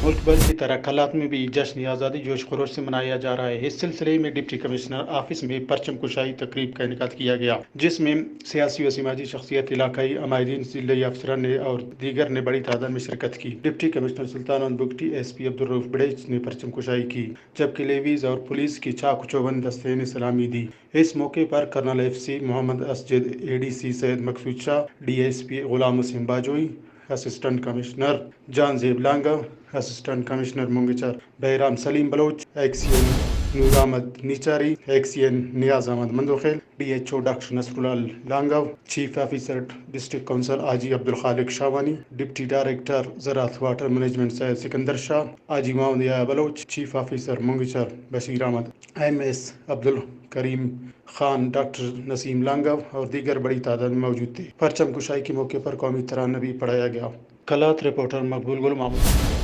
ملک بھر کی طرح کلات میں بھی جشن آزادی جوش خروش سے منایا جا رہا ہے۔ اس سلسلے میں ڈپٹی کمشنر آفس میں پرچم کشائی تقریب کا انعقاد کیا گیا، جس میں سیاسی و سماجی شخصیت، علاقائی عمائدین، ضلعی افسران نے اور دیگر نے بڑی تعداد میں شرکت کی۔ ڈپٹی کمشنر سلطان احمد بگٹی، ایس پی عبدالرؤف بڑیچ نے پرچم کشائی کی، جبکہ لیویز اور پولیس کی چاق چوبند دستے نے سلامی دی۔ اس موقع پر colonel F C Muhammad Asjad, A D C Syed Maqsood Shah, D S P Ghulam Hussain Bajoi, assistant commissioner Jahanzeb Langa, assistant commissioner Mangochar Bahram Saleem Baloch, XEN Noor Ahmed Nichari, XEN Niaz Ahmed Mandokhel, D H O doctor Nasrullah Langov, chief officer district council Haji Abdul Khaliq Shawani, deputy director زراعت واٹر مینجمنٹ سید سکندر شاہ، حاجی محمد یا Baloch, chief officer Mangochar Bashir Ahmed, M S Abdul Karim Khan, doctor Naseem Langov اور دیگر بڑی تعداد میں موجود تھے۔ پرچم کشائی کے موقع پر قومی ترانہ بھی پڑھایا گیا۔ کلات رپورٹر مقبول گل محمود۔